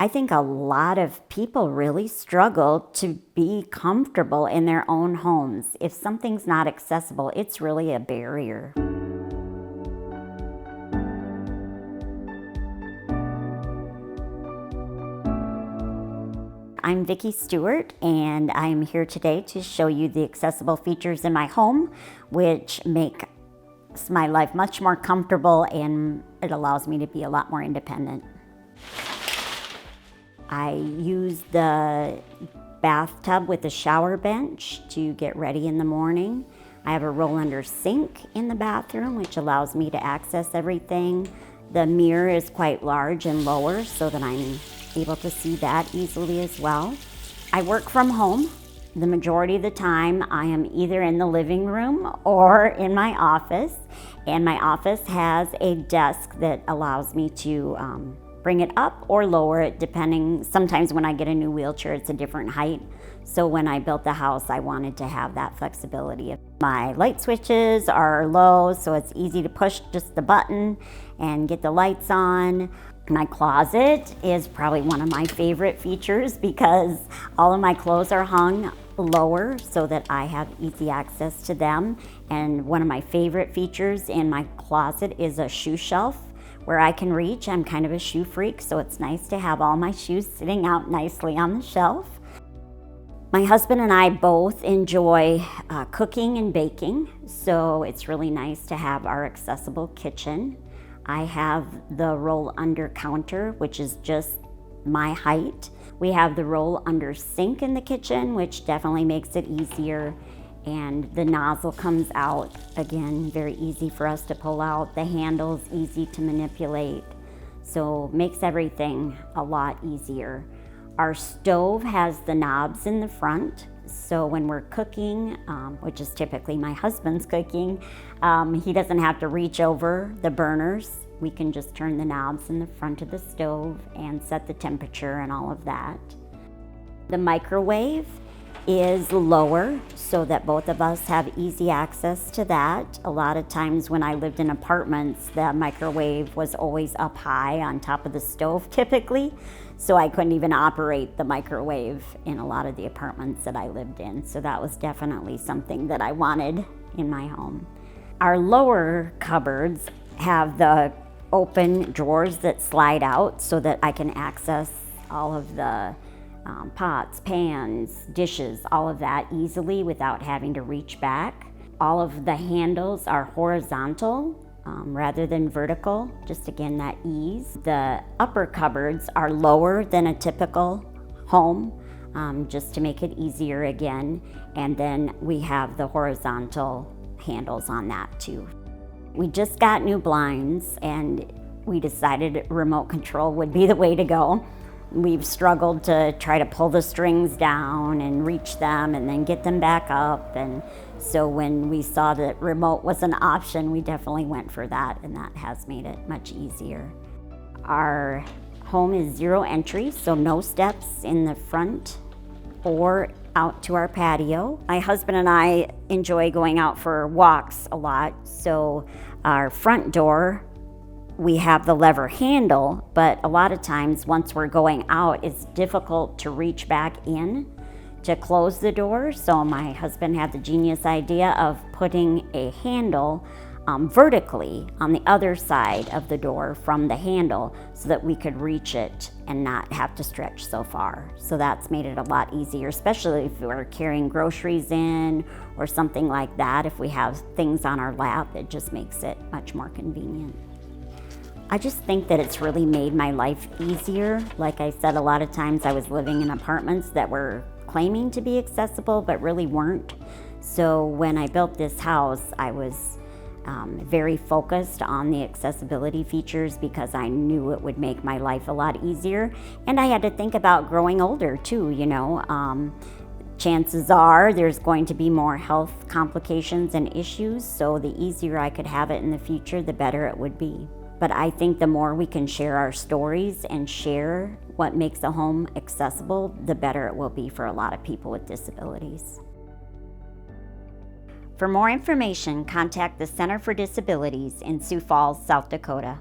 I think a lot of people really struggle to be comfortable in their own homes. If something's not accessible, it's really a barrier. I'm Vicki Stewart, and I'm here today to show you the accessible features in my home, which make my life much more comfortable, and it allows me to be a lot more independent. I use the bathtub with a shower bench to get ready in the morning. I have a roll-under sink in the bathroom, which allows me to access everything. The mirror is quite large and lower so that I'm able to see that easily as well. I work from home. The majority of the time I am either in the living room or in my office, and my office has a desk that allows me to bring it up or lower it depending. Sometimes when I get a new wheelchair, it's a different height. So when I built the house, I wanted to have that flexibility. My light switches are low, so it's easy to push just the button and get the lights on. My closet is probably one of my favorite features because all of my clothes are hung lower so that I have easy access to them. And one of my favorite features in my closet is a shoe shelf where I can reach. I'm kind of a shoe freak, so it's nice to have all my shoes sitting out nicely on the shelf. My husband and I both enjoy cooking and baking, so it's really nice to have our accessible kitchen. I have the roll-under counter, which is just my height. We have the roll-under sink in the kitchen, which definitely makes it easier. And the nozzle comes out, again, very easy for us to pull out. The handle's easy to manipulate, so makes everything a lot easier. Our stove has the knobs in the front, so when we're cooking, which is typically my husband's cooking, he doesn't have to reach over the burners. We can just turn the knobs in the front of the stove and set the temperature and all of that. The microwave is lower so that both of us have easy access to that. A lot of times when I lived in apartments, the microwave was always up high on top of the stove typically, so I couldn't even operate the microwave in a lot of the apartments that I lived in. So that was definitely something that I wanted in my home. Our lower cupboards have the open drawers that slide out so that I can access all of the pots, pans, dishes, all of that easily without having to reach back. All of the handles are horizontal rather than vertical, just again that ease. The upper cupboards are lower than a typical home, just to make it easier again. And then we have the horizontal handles on that too. We just got new blinds and we decided remote control would be the way to go. We've struggled to try to pull the strings down and reach them and then get them back up. And so when we saw that remote was an option, we definitely went for that, and that has made it much easier. Our home is zero entry, so no steps in the front or out to our patio. My husband and I enjoy going out for walks a lot, so our front door, we have the lever handle, but a lot of times once we're going out, it's difficult to reach back in to close the door. So my husband had the genius idea of putting a handle vertically on the other side of the door from the handle so that we could reach it and not have to stretch so far. So that's made it a lot easier, especially if we're carrying groceries in or something like that. If we have things on our lap, it just makes it much more convenient. I just think that it's really made my life easier. Like I said, a lot of times I was living in apartments that were claiming to be accessible but really weren't. So when I built this house, I was very focused on the accessibility features because I knew it would make my life a lot easier. And I had to think about growing older too, you know. Chances are there's going to be more health complications and issues, so the easier I could have it in the future, the better it would be. But I think the more we can share our stories and share what makes a home accessible, the better it will be for a lot of people with disabilities. For more information, contact the Center for Disabilities in Sioux Falls, South Dakota.